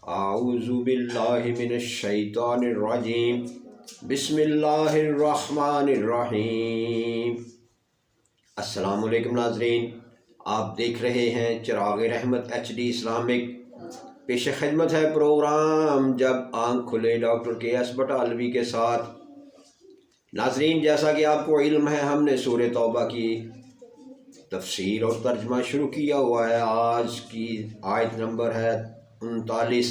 اعوذ باللہ من الشیطان الرجیم بسم اللہ الرحمن الرحیم۔ السلام علیکم ناظرین، آپ دیکھ رہے ہیں چراغ رحمت HD اسلامک۔ پیش خدمت ہے پروگرام جب آنکھ کھلے ڈاکٹر KS بٹالوی کے ساتھ۔ ناظرین، جیسا کہ آپ کو علم ہے، ہم نے سورہ توبہ کی تفسیر اور ترجمہ شروع کیا ہوا ہے۔ آج کی آیت نمبر ہے 39۔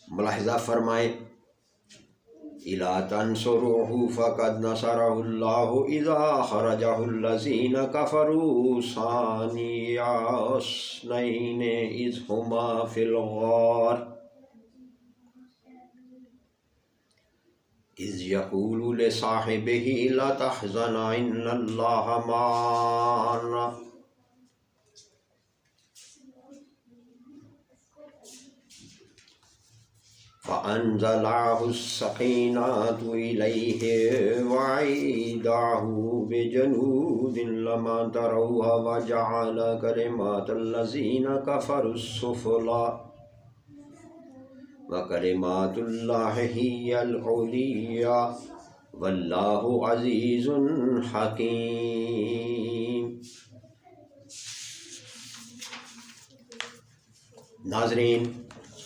ملاحظہ فرمائیں، اِلَا تَنْصُرُوهُ فَقَدْ نَصَرَهُ اللَّهُ إِذَا أَخْرَجَهُ الَّذِينَ كَفَرُوا ثَانِيَ اثْنَيْنِ إِذْ هُمَا فِي الْغَارِ إِذْ يَقُولُ لِصَاحِبِهِ لَا تَحْزَنْ إِنَّ اللَّهَ مَعَنَا فَأَنزَلَهُ السَّكِينَةَ إِلَيْهِ وَأَيَّدَهُ بِجُنُودٍ لَّمْ تَرَوْهَا وَجَعَلَ كَلِمَةَ الَّذِينَ كَفَرُوا السُّفْلَىٰ وَكَلِمَةُ اللَّهِ هِيَ الْعُلْيَا وَاللَّهُ عَزِيزٌ حَكِيمٌ۔ ناظرین،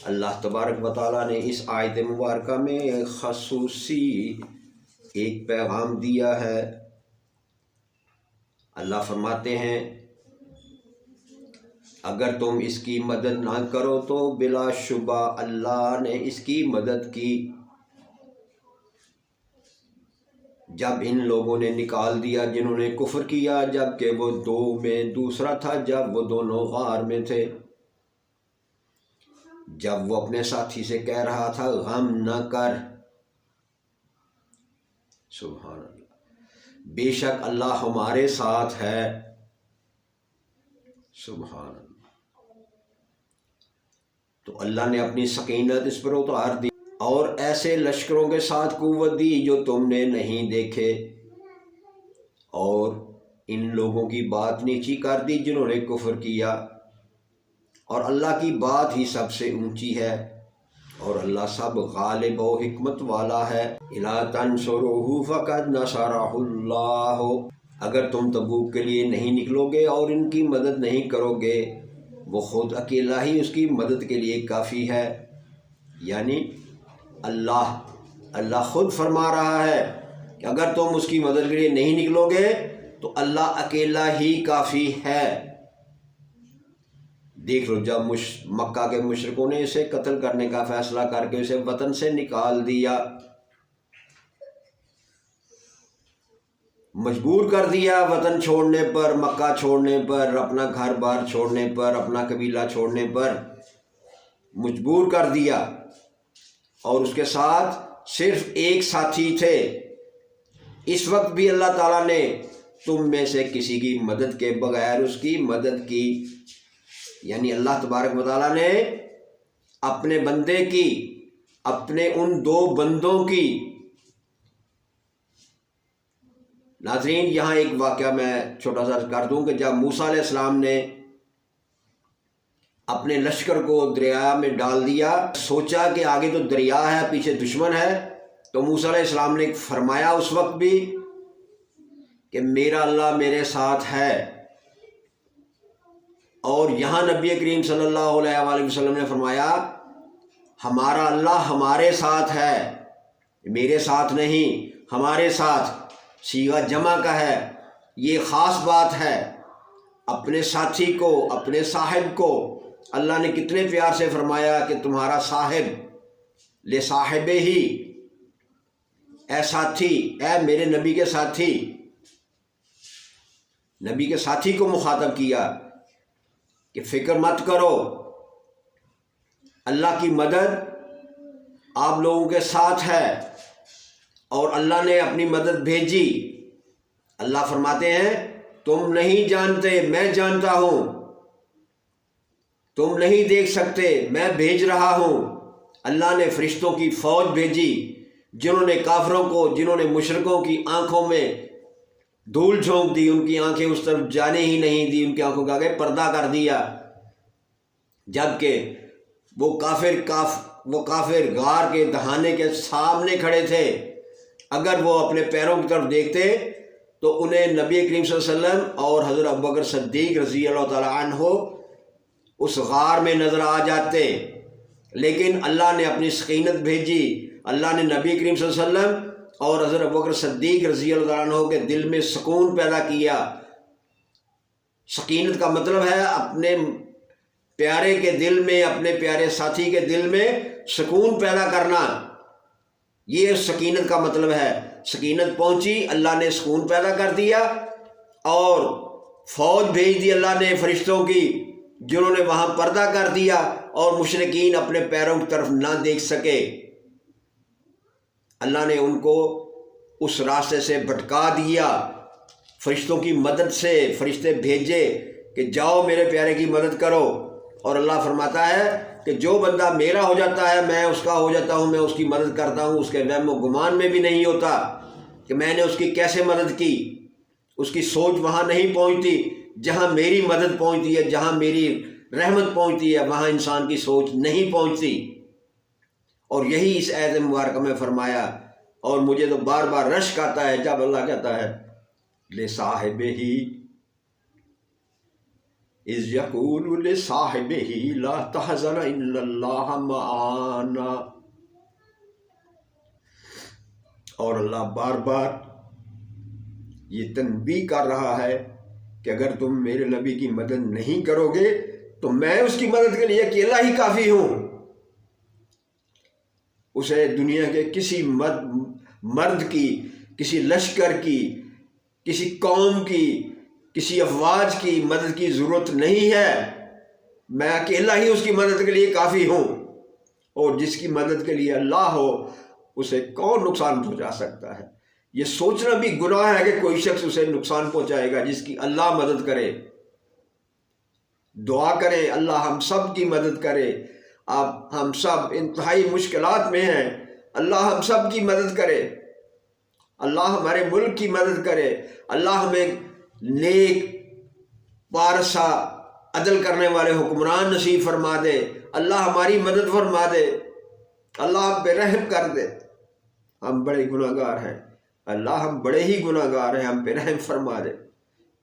اللہ تبارک و تعالیٰ نے اس آیت مبارکہ میں خصوصی ایک پیغام دیا ہے۔ اللہ فرماتے ہیں، اگر تم اس کی مدد نہ کرو تو بلا شبہ اللہ نے اس کی مدد کی۔ جب ان لوگوں نے نکال دیا جنہوں نے کفر کیا، جب کہ وہ دو میں دوسرا تھا، جب وہ دونوں غار میں تھے، جب وہ اپنے ساتھی سے کہہ رہا تھا غم نہ کر، سبحان اللہ، بے شک اللہ ہمارے ساتھ ہے، سبحان اللہ۔ تو اللہ نے اپنی سکینت اس پر اتار دی اور ایسے لشکروں کے ساتھ قوت دی جو تم نے نہیں دیکھے، اور ان لوگوں کی بات نیچی کر دی جنہوں نے کفر کیا، اور اللہ کی بات ہی سب سے اونچی ہے، اور اللہ سب غالب و حکمت والا ہے۔ اِلَا تَنْصُرُوهُ فَقَدْ نَصَرَهُ اللَّهُ، اگر تم تبوک کے لیے نہیں نکلو گے اور ان کی مدد نہیں کرو گے، وہ خود اکیلا ہی اس کی مدد کے لیے کافی ہے۔ یعنی اللہ خود فرما رہا ہے کہ اگر تم اس کی مدد کے لیے نہیں نکلو گے تو اللہ اکیلا ہی کافی ہے۔ دیکھ لو، جب مکہ کے مشرکوں نے اسے قتل کرنے کا فیصلہ کر کے اسے وطن سے نکال دیا، مجبور کر دیا وطن چھوڑنے پر، مکہ چھوڑنے پر، اپنا گھر بار چھوڑنے پر، اپنا قبیلہ چھوڑنے پر مجبور کر دیا، اور اس کے ساتھ صرف ایک ساتھی تھے، اس وقت بھی اللہ تعالیٰ نے تم میں سے کسی کی مدد کے بغیر اس کی مدد کی۔ یعنی اللہ تبارک و تعالیٰ نے اپنے بندے کی، اپنے ان دو بندوں کی۔ ناظرین، یہاں ایک واقعہ میں چھوٹا سا کر دوں کہ جب موسیٰ علیہ السلام نے اپنے لشکر کو دریا میں ڈال دیا، سوچا کہ آگے تو دریا ہے، پیچھے دشمن ہے، تو موسیٰ علیہ السلام نے فرمایا اس وقت بھی کہ میرا اللہ میرے ساتھ ہے، اور یہاں نبی کریم صلی اللہ علیہ وآلہ وسلم نے فرمایا ہمارا اللہ ہمارے ساتھ ہے، میرے ساتھ نہیں، ہمارے ساتھ۔ صیغہ جمع کا ہے، یہ خاص بات ہے۔ اپنے ساتھی کو، اپنے صاحب کو اللہ نے کتنے پیار سے فرمایا کہ تمہارا صاحب، لے صاحب ہی، اے ساتھی، اے میرے نبی کے ساتھی۔ نبی کے ساتھی کو مخاطب کیا کہ فکر مت کرو، اللہ کی مدد آپ لوگوں کے ساتھ ہے، اور اللہ نے اپنی مدد بھیجی۔ اللہ فرماتے ہیں تم نہیں جانتے، میں جانتا ہوں، تم نہیں دیکھ سکتے، میں بھیج رہا ہوں۔ اللہ نے فرشتوں کی فوج بھیجی جنہوں نے کافروں کو، جنہوں نے مشرکوں کی آنکھوں میں دھول جھونک دی، ان کی آنکھیں اس طرف جانے ہی نہیں دی، ان کی آنکھوں کے آگے پردہ کر دیا، جبکہ وہ کافر غار کے دہانے کے سامنے کھڑے تھے، اگر وہ اپنے پیروں کی طرف دیکھتے تو انہیں نبی کریم صلی اللہ علیہ وسلم اور حضرت ابوبکر صدیق رضی اللہ تعالیٰ عنہ اس غار میں نظر آ جاتے، لیکن اللہ نے اپنی سکینت بھیجی، اللہ نے نبی کریم صلی اللہ علیہ وسلم اور حضرت ابوبکر صدیق رضی اللہ تعالیٰ عنہ کے دل میں سکون پیدا کیا۔ سکینت کا مطلب ہے اپنے پیارے کے دل میں، اپنے پیارے ساتھی کے دل میں سکون پیدا کرنا، یہ سکینت کا مطلب ہے۔ سکینت پہنچی، اللہ نے سکون پیدا کر دیا اور فوج بھیج دی اللہ نے فرشتوں کی، جنہوں نے وہاں پردہ کر دیا اور مشرکین اپنے پیروں کی طرف نہ دیکھ سکے۔ اللہ نے ان کو اس راستے سے بھٹکا دیا، فرشتوں کی مدد سے فرشتے بھیجے کہ جاؤ میرے پیارے کی مدد کرو، اور اللہ فرماتا ہے کہ جو بندہ میرا ہو جاتا ہے میں اس کا ہو جاتا ہوں، میں اس کی مدد کرتا ہوں، اس کے وہم و گمان میں بھی نہیں ہوتا کہ میں نے اس کی کیسے مدد کی۔ اس کی سوچ وہاں نہیں پہنچتی جہاں میری مدد پہنچتی ہے، جہاں میری رحمت پہنچتی ہے، وہاں انسان کی سوچ نہیں پہنچتی۔ اور یہی اس آیت مبارکہ میں فرمایا، اور مجھے تو بار بار رشک آتا ہے جب اللہ کہتا ہے لِصَاحِبِهِ اِذْ يَقُولُ لِصَاحِبِهِ لَا تَحْزَنْ إِنَّ اللَّهَ مَعَنَا۔ اور اللہ بار بار یہ تنبیہ کر رہا ہے کہ اگر تم میرے نبی کی مدد نہیں کرو گے تو میں اس کی مدد کے لیے اکیلا ہی کافی ہوں۔ اسے دنیا کے کسی مرد کی، کسی لشکر کی، کسی قوم کی، کسی افواج کی مدد کی ضرورت نہیں ہے، میں اکیلا ہی اس کی مدد کے لیے کافی ہوں، اور جس کی مدد کے لیے اللہ ہو اسے کون نقصان پہنچا سکتا ہے؟ یہ سوچنا بھی گناہ ہے کہ کوئی شخص اسے نقصان پہنچائے گا جس کی اللہ مدد کرے۔ دعا کریں اللہ ہم سب کی مدد کرے۔ اب ہم سب انتہائی مشکلات میں ہیں، اللہ ہم سب کی مدد کرے، اللہ ہمارے ملک کی مدد کرے، اللہ ہمیں نیک پارسا عدل کرنے والے حکمران نصیب فرما دے، اللہ ہماری مدد فرما دے، اللہ ہم پہ رحم کر دے۔ ہم بڑے گناہ گار ہیں اللہ، ہم بڑے ہی گناہ گار ہیں، ہم پہ رحم فرما دے۔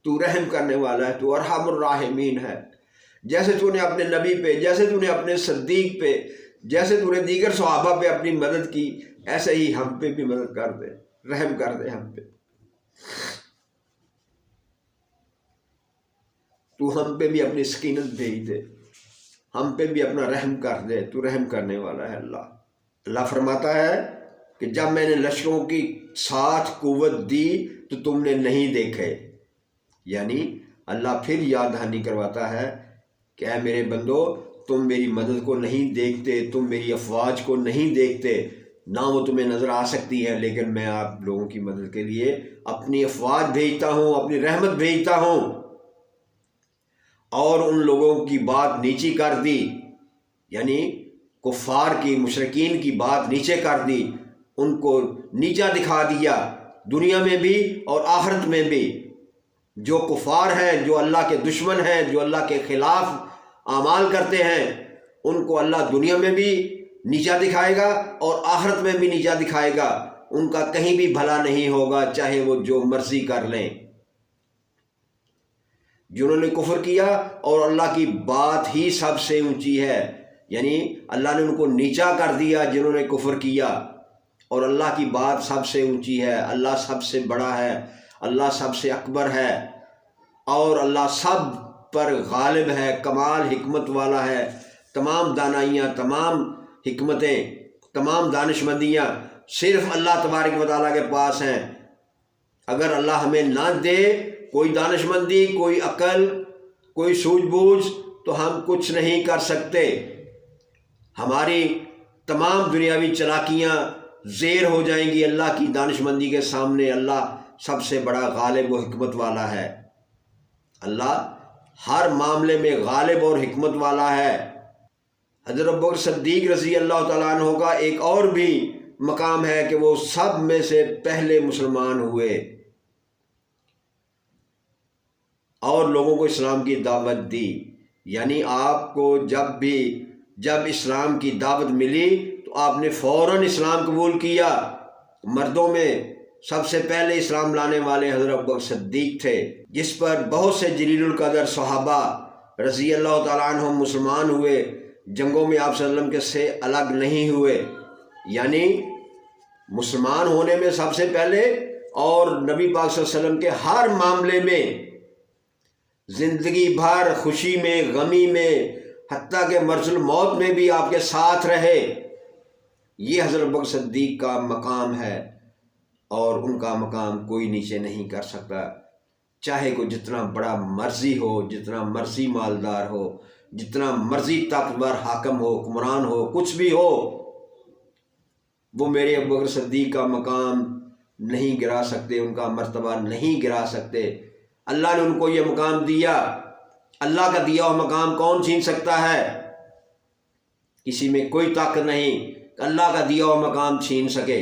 تو رحم کرنے والا ہے، تو ارحم الراحمین ہے۔ جیسے تو نے اپنے نبی پہ، جیسے تو نے اپنے صدیق پہ، جیسے تو نے دیگر صحابہ پہ اپنی مدد کی، ایسے ہی ہم پہ بھی مدد کر دے، رحم کر دے ہم پہ۔ تو ہم پہ بھی اپنی سکینت بھیج دے، ہم پہ بھی اپنا رحم کر دے، تو رحم کرنے والا ہے اللہ۔ اللہ فرماتا ہے کہ جب میں نے لشکروں کی ساتھ قوت دی تو تم نے نہیں دیکھے، یعنی اللہ پھر یاد دہانی کرواتا ہے کہ اے میرے بندو تم میری مدد کو نہیں دیکھتے، تم میری افواج کو نہیں دیکھتے، نہ وہ تمہیں نظر آ سکتی ہے، لیکن میں آپ لوگوں کی مدد کے لیے اپنی افواج بھیجتا ہوں، اپنی رحمت بھیجتا ہوں۔ اور ان لوگوں کی بات نیچی کر دی، یعنی کفار کی، مشرکین کی بات نیچے کر دی، ان کو نیچا دکھا دیا دنیا میں بھی اور آخرت میں بھی۔ جو کفار ہیں، جو اللہ کے دشمن ہیں، جو اللہ کے خلاف اعمال کرتے ہیں، ان کو اللہ دنیا میں بھی نیچا دکھائے گا اور آخرت میں بھی نیچا دکھائے گا، ان کا کہیں بھی بھلا نہیں ہوگا، چاہے وہ جو مرضی کر لیں۔ جنہوں نے کفر کیا اور اللہ کی بات ہی سب سے اونچی ہے، یعنی اللہ نے ان کو نیچا کر دیا جنہوں نے کفر کیا، اور اللہ کی بات سب سے اونچی ہے، اللہ سب سے بڑا ہے، اللہ سب سے اکبر ہے، اور اللہ سب پر غالب ہے، کمال حکمت والا ہے۔ تمام دانائیاں، تمام حکمتیں، تمام دانشمندیاں صرف اللہ تبارک و تعالیٰ کے پاس ہیں۔ اگر اللہ ہمیں نہ دے کوئی دانشمندی، کوئی عقل، کوئی سوجھ بوجھ، تو ہم کچھ نہیں کر سکتے۔ ہماری تمام دنیاوی چلاکیاں زیر ہو جائیں گی اللہ کی دانشمندی کے سامنے۔ اللہ سب سے بڑا غالب و حکمت والا ہے، اللہ ہر معاملے میں غالب اور حکمت والا ہے۔ حضرت ابوبکر صدیق رضی اللہ تعالیٰ عنہ کا ایک اور بھی مقام ہے کہ وہ سب میں سے پہلے مسلمان ہوئے اور لوگوں کو اسلام کی دعوت دی۔ یعنی آپ کو جب بھی جب اسلام کی دعوت ملی تو آپ نے فوراً اسلام قبول کیا۔ مردوں میں سب سے پہلے اسلام لانے والے حضرت ابوبکر صدیق تھے، جس پر بہت سے جلیل القدر صحابہ رضی اللہ تعالیٰ عنہ مسلمان ہوئے، جنگوں میں آپ صلی اللہ علیہ وسلم کے سے الگ نہیں ہوئے، یعنی مسلمان ہونے میں سب سے پہلے، اور نبی پاک صلی اللہ علیہ وسلم کے ہر معاملے میں، زندگی بھر خوشی میں، غمی میں، حتیٰ کہ مرض الموت میں بھی آپ کے ساتھ رہے۔ یہ حضرت ابوبکر صدیق کا مقام ہے، اور ان کا مقام کوئی نیچے نہیں کر سکتا، چاہے کوئی جتنا بڑا مرضی ہو، جتنا مرضی مالدار ہو، جتنا مرضی طاقتور حاکم ہو، حکمران ہو، کچھ بھی ہو، وہ میرے ابوبکر صدیق کا مقام نہیں گرا سکتے، ان کا مرتبہ نہیں گرا سکتے۔ اللہ نے ان کو یہ مقام دیا، اللہ کا دیا ہوا مقام کون چھین سکتا ہے؟ کسی میں کوئی طاقت نہیں کہ اللہ کا دیا ہوا مقام چھین سکے۔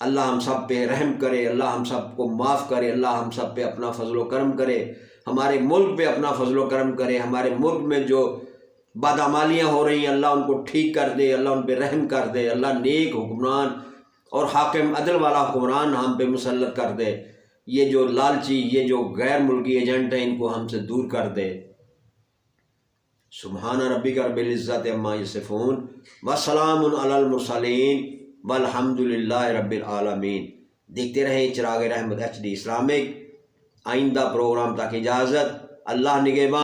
اللہ ہم سب پہ رحم کرے، اللہ ہم سب کو معاف کرے، اللہ ہم سب پہ اپنا فضل و کرم کرے، ہمارے ملک پہ اپنا فضل و کرم کرے، ہمارے ملک میں جو بدعمالیاں ہو رہی ہیں اللہ ان کو ٹھیک کر دے، اللہ ان پہ رحم کر دے، اللہ نیک حکمران اور حاکم عدل والا حکمران ہم پہ مسلط کر دے، یہ جو لالچی، یہ جو غیر ملکی ایجنٹ ہیں ان کو ہم سے دور کر دے۔ سبحان ربک رب العزت عما یصفون وسلام علی المرسلین والحمد للہ رب العالمین۔ دیکھتے رہیں چراغ رحمت HD اسلامک۔ آئندہ پروگرام تک اجازت، اللہ نگہبان۔